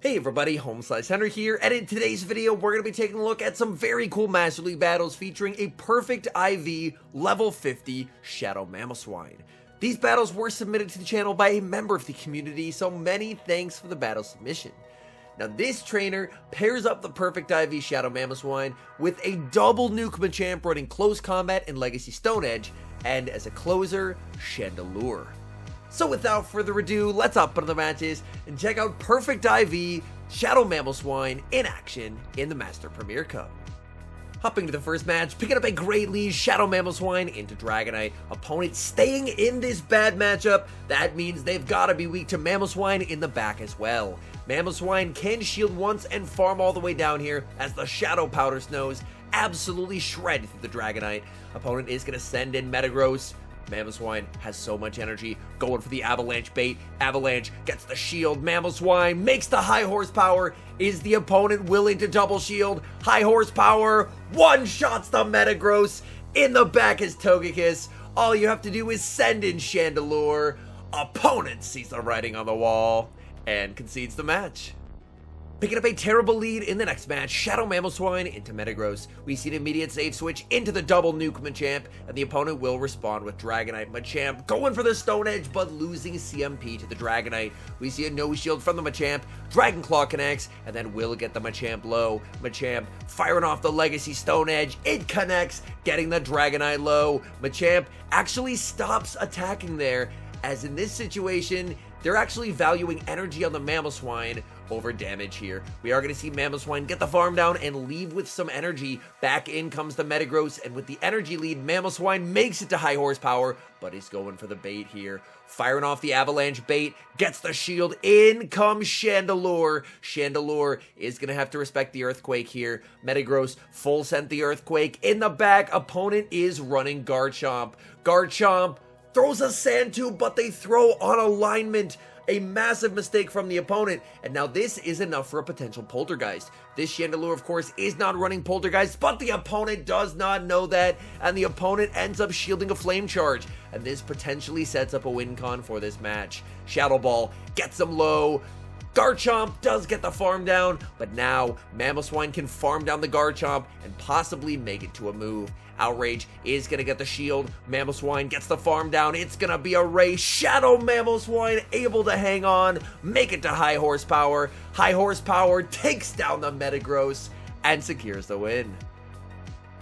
Hey everybody, HomeSliceHenry here, and in today's video we're going to be taking a look at some very cool Master League battles featuring a perfect IV level 50 Shadow Mamoswine. These battles were submitted to the channel by a member of the community, so many thanks for the battle submission. Now this trainer pairs up the perfect IV Shadow Mamoswine with a double nuke Machamp running close combat in Legacy Stone Edge, and as a closer, Chandelure. So without further ado, let's hop into the matches and check out Perfect IV Shadow Mamoswine in action in the Master Premier Cup. Hopping to the first match, picking up a great lead, Shadow Mamoswine into Dragonite. Opponent staying in this bad matchup, that means they've got to be weak to Mamoswine in the back as well. Mamoswine can shield once and farm all the way down here as the Shadow Powder Snows absolutely shred through the Dragonite. Opponent is going to send in Metagross. Mamoswine has so much energy, going for the Avalanche bait. Avalanche gets the shield. Mamoswine makes the high horsepower. Is the opponent willing to double shield? High horsepower, one-shots the Metagross. In the back is Togekiss. All you have to do is send in Chandelure. Opponent sees the writing on the wall and concedes the match. Picking up a terrible lead in the next match, Shadow Mamoswine into Metagross. We see an immediate save switch into the double nuke Machamp, and the opponent will respond with Dragonite. Machamp going for the Stone Edge, but losing CMP to the Dragonite. We see a no shield from the Machamp. Dragon Claw connects, and then will get the Machamp low. Machamp firing off the Legacy Stone Edge. It connects, getting the Dragonite low. Machamp actually stops attacking there, as in this situation, they're actually valuing energy on the Mamoswine over damage here. We are going to see Mamoswine get the farm down and leave with some energy. Back in comes the Metagross, and with the energy lead, Mamoswine makes it to high horsepower, but he's going for the bait here. Firing off the Avalanche bait, gets the shield, in comes Chandelure. Chandelure is going to have to respect the Earthquake here. Metagross full sent the Earthquake. In the back, opponent is running Garchomp. Garchomp throws a Sand Tube, but they throw on alignment. A massive mistake from the opponent, and now this is enough for a potential Poltergeist. This Chandelure, of course, is not running Poltergeist, but the opponent does not know that, and the opponent ends up shielding a Flame Charge, and this potentially sets up a win con for this match. Shadow Ball gets him low. Garchomp does get the farm down, but now Mamoswine can farm down the Garchomp and possibly make it to a move. Outrage is going to get the shield. Mamoswine gets the farm down. It's going to be a race. Shadow Mamoswine able to hang on, make it to high horsepower. High horsepower takes down the Metagross and secures the win.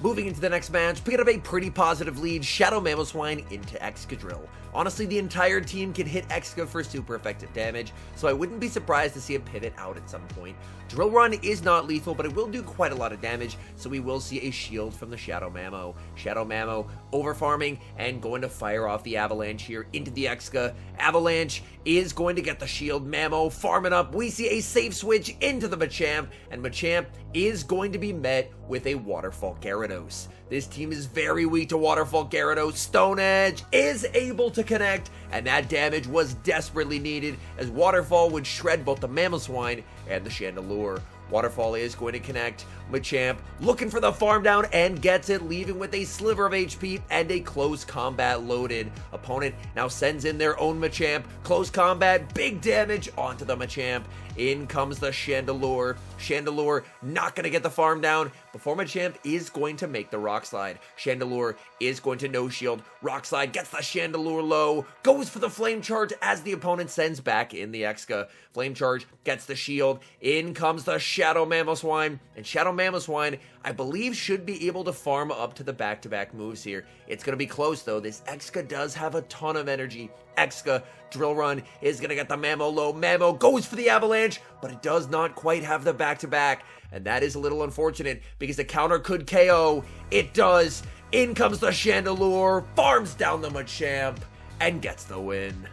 Moving into the next match, picking up a pretty positive lead, Shadow Mamoswine into Excadrill. Honestly, the entire team can hit Exca for super effective damage, so I wouldn't be surprised to see a pivot out at some point. Drill Run is not lethal, but it will do quite a lot of damage, so we will see a shield from the Shadow Mamo. Shadow Mamo over farming and going to fire off the Avalanche here into the Exca. Avalanche is going to get the shield. Mamo farming up. We see a safe switch into the Machamp, and Machamp is going to be met with a Waterfall Gyarados. This team is very weak to Waterfall Gyarados. Stone Edge is able to connect, and that damage was desperately needed as Waterfall would shred both the Mamoswine and the Chandelure. Waterfall is going to connect. Machamp looking for the farm down and gets it, leaving with a sliver of HP and a close combat loaded. Opponent now sends in their own Machamp. Close combat, big damage onto the Machamp. In comes the Chandelure. Chandelure not going to get the farm down before Machamp is going to make the Rock Slide. Chandelure is going to no shield. Rock Slide gets the Chandelure low. Goes for the Flame Charge as the opponent sends back in the Exca. Flame Charge gets the shield. In comes the Shadow Mamoswine. And Shadow Mamoswine, I believe, should be able to farm up to the back-to-back moves here. It's going to be close, though. This Exca does have a ton of energy. Exca, Drill Run is going to get the Mamo low. Mamo goes for the Avalanche, but it does not quite have the back-to-back. And that is a little unfortunate because the counter could KO. It does. In comes the Chandelure, farms down the Machamp, and gets the win.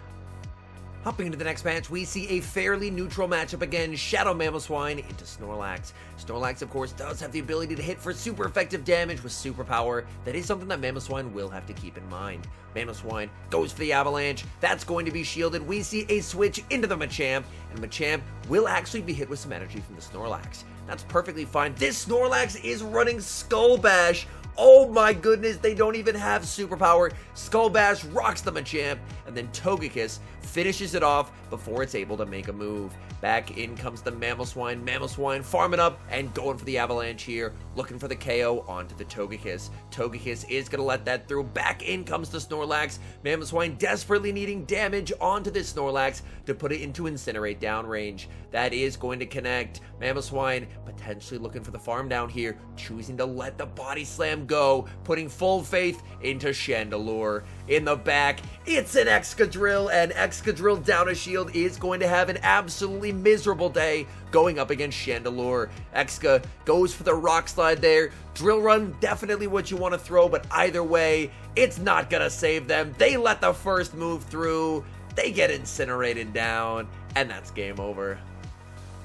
Hopping into the next match, we see a fairly neutral matchup again, Shadow Mamoswine into Snorlax. Snorlax, of course, does have the ability to hit for super effective damage with superpower. That is something that Mamoswine will have to keep in mind. Mamoswine goes for the Avalanche. That's going to be shielded. We see a switch into the Machamp, and Machamp will actually be hit with some energy from the Snorlax. That's perfectly fine. This Snorlax is running Skull Bash. Oh my goodness, they don't even have superpower. Skull Bash rocks the Machamp, and then Togekiss finishes it off before it's able to make a move. Back in comes the MAMOSWINE. MAMOSWINE farming up and going for the Avalanche here, looking for the KO onto the Togekiss. Togekiss is going to let that through. Back in comes the Snorlax. MAMOSWINE desperately needing damage onto this Snorlax to put it into Incinerate downrange. That is going to connect. MAMOSWINE potentially looking for the farm down here, choosing to let the Body Slam go, putting full faith into Chandelure. In the back, it's an Excadrill, and Excadrill down a shield is going to have an absolutely miserable day going up against Chandelure. Exca goes for the Rock Slide there. Drill Run, definitely what you want to throw, but either way, it's not going to save them. They let the first move through, they get incinerated down, and that's game over.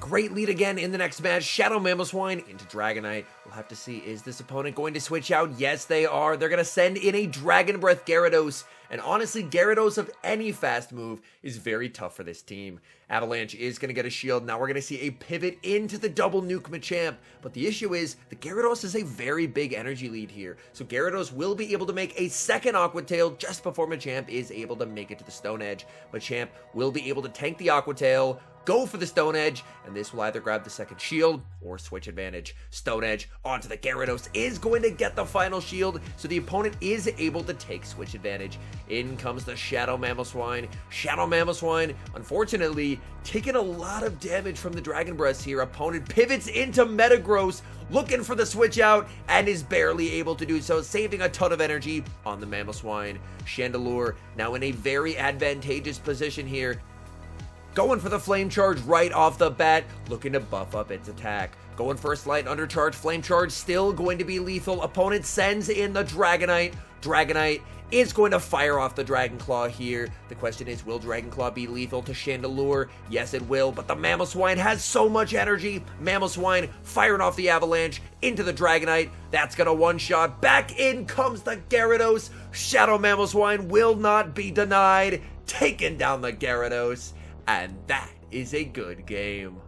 Great lead again in the next match. Shadow MAMOSWINE into Dragonite. We'll have to see, is this opponent going to switch out? Yes, they are. They're going to send in a Dragon Breath Gyarados. And honestly, Gyarados of any fast move is very tough for this team. Avalanche is going to get a shield. Now we're going to see a pivot into the double nuke Machamp. But the issue is, the Gyarados is a very big energy lead here. So Gyarados will be able to make a second Aqua Tail just before Machamp is able to make it to the Stone Edge. Machamp will be able to tank the Aqua Tail, go for the Stone Edge, and this will either grab the second shield or switch advantage. Stone Edge onto the Gyarados is going to get the final shield, so the opponent is able to take switch advantage. In comes the Shadow MAMOSWINE. Shadow MAMOSWINE, unfortunately, taking a lot of damage from the Dragon Breath here. Opponent pivots into Metagross, looking for the switch out, and is barely able to do so, saving a ton of energy on the MAMOSWINE. Chandelure now in a very advantageous position here, going for the Flame Charge right off the bat, looking to buff up its attack. Going for a slight undercharge. Flame Charge still going to be lethal. Opponent sends in the Dragonite. Dragonite is going to fire off the Dragon Claw here. The question is, will Dragon Claw be lethal to Chandelure? Yes, it will, but the MAMOSWINE has so much energy. MAMOSWINE firing off the Avalanche into the Dragonite. That's gonna one-shot. Back in comes the Gyarados. Shadow MAMOSWINE will not be denied, taking down the Gyarados. And that is a good game.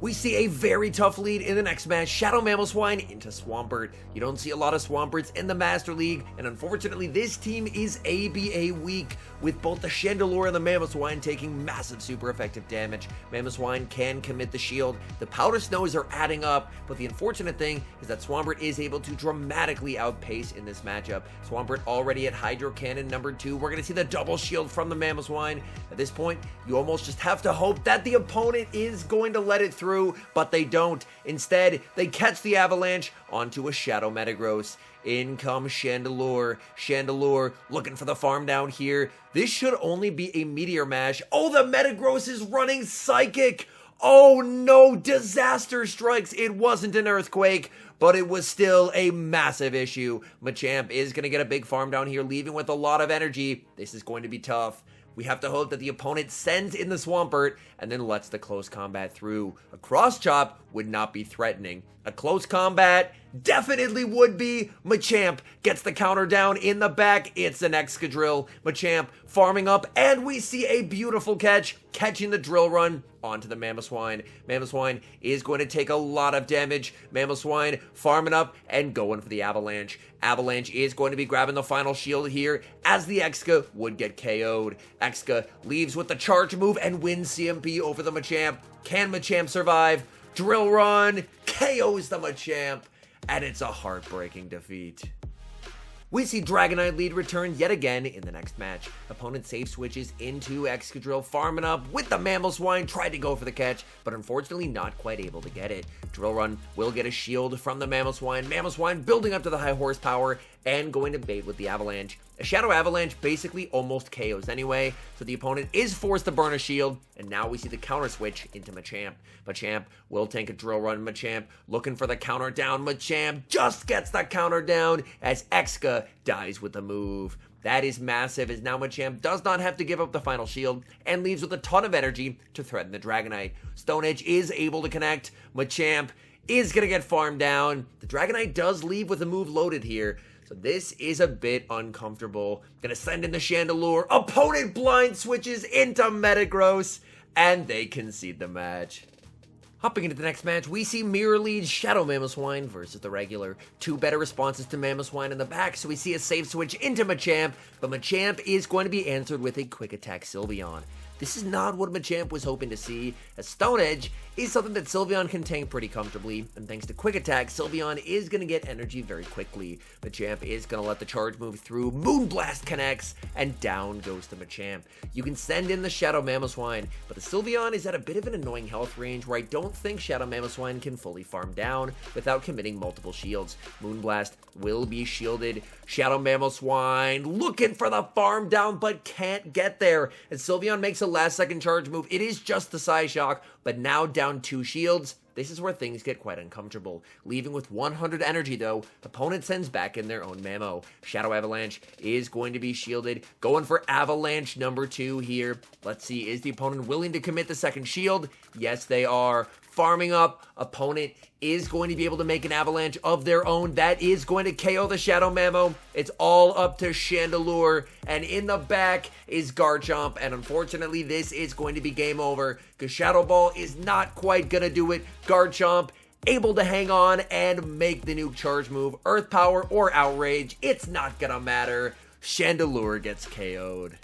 We see a very tough lead in the next match. Shadow MAMOSWINE into Swampert. You don't see a lot of Swamperts in the Master League, and unfortunately this team is ABA weak, with both the Chandelure and the MAMOSWINE taking massive super effective damage. MAMOSWINE can commit the shield. The Powder Snows are adding up, but the unfortunate thing is that Swampert is able to dramatically outpace in this matchup. Swampert already at Hydro Cannon number 2. We're going to see the double shield from the MAMOSWINE. At this point, you almost just have to hope that the opponent is going to let it through, but they don't. Instead, they catch the Avalanche onto a Shadow Metagross. In comes Chandelure. Chandelure looking for the farm down here. This should only be a Meteor Mash. Oh, the Metagross is running Psychic. Oh no, disaster strikes. It wasn't an Earthquake, but it was still a massive issue. Machamp is going to get a big farm down here, leaving with a lot of energy. This is going to be tough. We have to hope that the opponent sends in the Swampert and then lets the close combat through. A cross chop would not be threatening. A close combat definitely would be. Machamp gets the counter down in the back. It's an Excadrill. Machamp farming up, and we see a beautiful catch, catching the Drill Run onto the MAMOSWINE. MAMOSWINE is going to take a lot of damage. MAMOSWINE farming up and going for the Avalanche. Avalanche is going to be grabbing the final shield here, as the Exca would get KO'd. Exca leaves with the charge move and wins CMP over the Machamp. Can Machamp survive? Drill Run KOs the Machamp, and it's a heartbreaking defeat. We see Dragonite lead return yet again in the next match. Opponent safe switches into Excadrill, farming up with the MAMOSWINE, tried to go for the catch, but unfortunately not quite able to get it. Drill Run will get a shield from the MAMOSWINE. MAMOSWINE building up to the high horsepower and going to bait with the Avalanche. A Shadow Avalanche basically almost KOs anyway, so the opponent is forced to burn a shield, and now we see the counter switch into Machamp. Machamp will tank a Drill Run. Machamp looking for the counter down. Machamp just gets the counter down as Exca dies with the move. That is massive, as now Machamp does not have to give up the final shield and leaves with a ton of energy to threaten the Dragonite. Stone Edge is able to connect. Machamp is going to get farmed down. The Dragonite does leave with a move loaded here, so this is a bit uncomfortable. Gonna send in the Chandelure. Opponent blind switches into Metagross, and they concede the match. Hopping into the next match, we see Mirror Lead Shadow Mamoswine versus the regular. Two better responses to Mamoswine in the back, so we see a safe switch into Machamp, but Machamp is going to be answered with a Quick Attack Sylveon. This is not what Machamp was hoping to see, as Stone Edge is something that Sylveon can tank pretty comfortably, and thanks to Quick Attack, Sylveon is going to get energy very quickly. Machamp is going to let the charge move through, Moonblast connects, and down goes the Machamp. You can send in the Shadow Mamoswine, but the Sylveon is at a bit of an annoying health range where I don't think Shadow Mamoswine can fully farm down without committing multiple shields. Moonblast will be shielded. Shadow Mamoswine looking for the farm down, but can't get there, and Sylveon makes a last second charge move. It is just the Psyshock, but now down 2 shields. This is where things get quite uncomfortable. Leaving with 100 energy though, opponent sends back in their own Mamo. Shadow Avalanche is going to be shielded, going for Avalanche number 2 here. Let's see, is the opponent willing to commit the second shield? Yes, they are. Farming up, opponent is going to be able to make an Avalanche of their own. That is going to KO the Shadow Mamo. It's all up to Chandelure, and in the back is Garchomp, and unfortunately this is going to be game over because Shadow Ball is not quite gonna do it. Garchomp able to hang on and make the nuke charge move. Earth Power or Outrage, it's not gonna matter. Chandelure gets KO'd.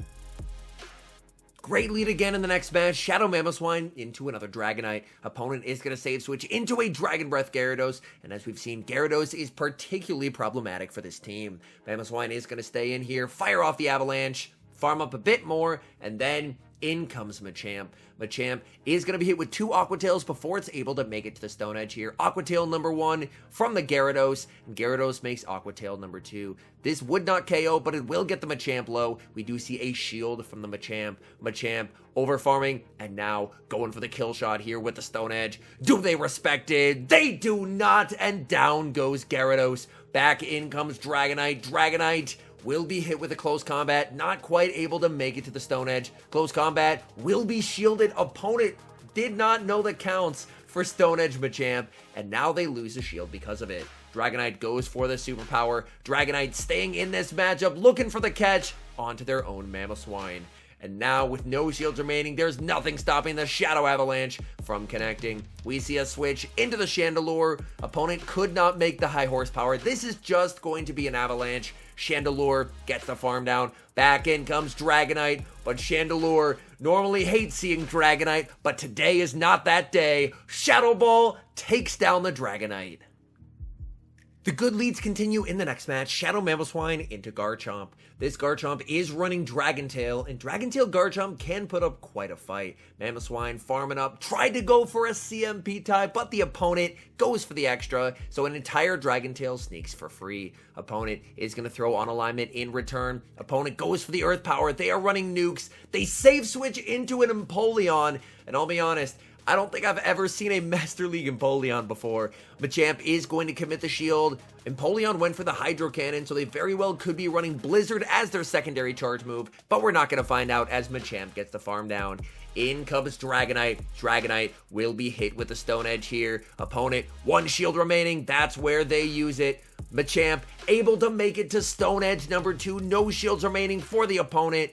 Great lead again in the next match. Shadow Mamoswine into another Dragonite. Opponent is going to save switch into a Dragon Breath Gyarados, and as we've seen, Gyarados is particularly problematic for this team. Mamoswine is going to stay in here, fire off the Avalanche, farm up a bit more, and then in comes Machamp. Machamp is going to be hit with 2 Aqua Tails before it's able to make it to the Stone Edge here. Aqua Tail number 1 from the Gyarados, and Gyarados makes Aqua Tail number 2. This would not KO, but it will get the Machamp low. We do see a shield from the Machamp. Machamp over farming, and now going for the kill shot here with the Stone Edge. Do they respect it? They do not, and down goes Gyarados. Back in comes Dragonite. Dragonite will be hit with a close combat, not quite able to make it to the Stone Edge. Close combat will be shielded. Opponent did not know the counts for Stone Edge Machamp, and now they lose the shield because of it. Dragonite goes for the superpower. Dragonite staying in this matchup, looking for the catch onto their own Mamoswine. And now, with no shields remaining, there's nothing stopping the Shadow Avalanche from connecting. We see a switch into the Chandelure. Opponent could not make the high horsepower. This is just going to be an Avalanche. Chandelure gets the farm down. Back in comes Dragonite, but Chandelure normally hates seeing Dragonite, but today is not that day. Shadow Ball takes down the Dragonite. The good leads continue in the next match. Shadow Mamoswine into Garchomp. This Garchomp is running Dragon Tail, and Dragon Tail Garchomp can put up quite a fight. Mamoswine farming up, tried to go for a CMP tie, but the opponent goes for the extra, so an entire Dragon Tail sneaks for free. Opponent is going to throw on alignment in return. Opponent goes for the Earth Power. They are running nukes. They save switch into an Empoleon, and I'll be honest, I don't think I've ever seen a Master League Empoleon before. Machamp is going to commit the shield. Empoleon went for the Hydro Cannon, so they very well could be running Blizzard as their secondary charge move, but we're not going to find out as Machamp gets the farm down. In comes Dragonite. Dragonite will be hit with the Stone Edge here. Opponent, 1 shield remaining. That's where they use it. Machamp able to make it to Stone Edge number 2. No shields remaining for the opponent.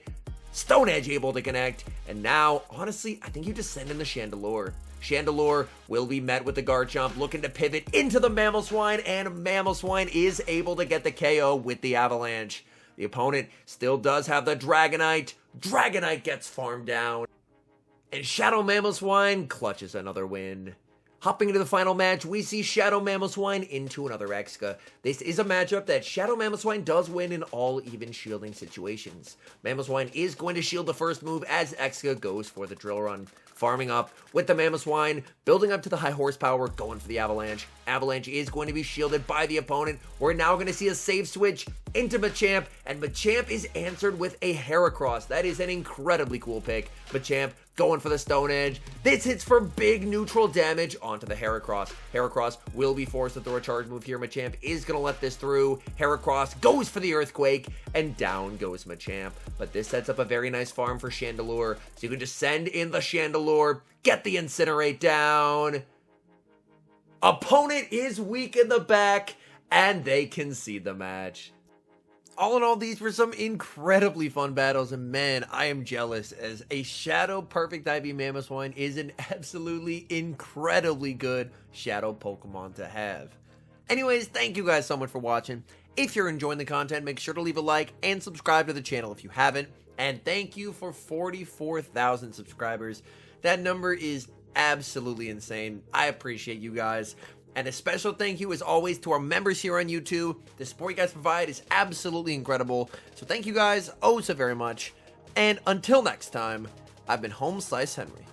Stone Edge able to connect, and now, honestly, I think you just send in the Chandelure. Chandelure will be met with the Garchomp, looking to pivot into the Mamoswine, and Mamoswine is able to get the KO with the Avalanche. The opponent still does have the Dragonite. Dragonite gets farmed down, and Shadow Mamoswine clutches another win. Hopping into the final match, we see Shadow Mamoswine into another Exca. This is a matchup that Shadow Mamoswine does win in all even shielding situations. Mamoswine is going to shield the first move as Exca goes for the Drill Run. Farming up with the Mamoswine, building up to the high horsepower, going for the Avalanche. Avalanche is going to be shielded by the opponent. We're now going to see a save switch into Machamp, and Machamp is answered with a Heracross. That is an incredibly cool pick. Machamp going for the Stone Edge. This hits for big neutral damage onto the Heracross. Heracross will be forced to throw a charge move here. Machamp is going to let this through. Heracross goes for the Earthquake, and down goes Machamp. But this sets up a very nice farm for Chandelure. So you can just send in the Chandelure, get the Incinerate down. Opponent is weak in the back, and they concede the match. all in all, these were some incredibly fun battles, and man, I am jealous, as a Shadow Perfect IV Mamoswine is an absolutely incredibly good Shadow Pokemon to have. Anyways, thank you guys so much for watching. If you're enjoying the content, make sure to leave a like and subscribe to the channel if you haven't. And thank you for 44,000 subscribers. That number is absolutely insane. I appreciate you guys. And a special thank you, as always, to our members here on YouTube. The support you guys provide is absolutely incredible. So thank you guys oh so very much. And until next time, I've been HomeSliceHenry.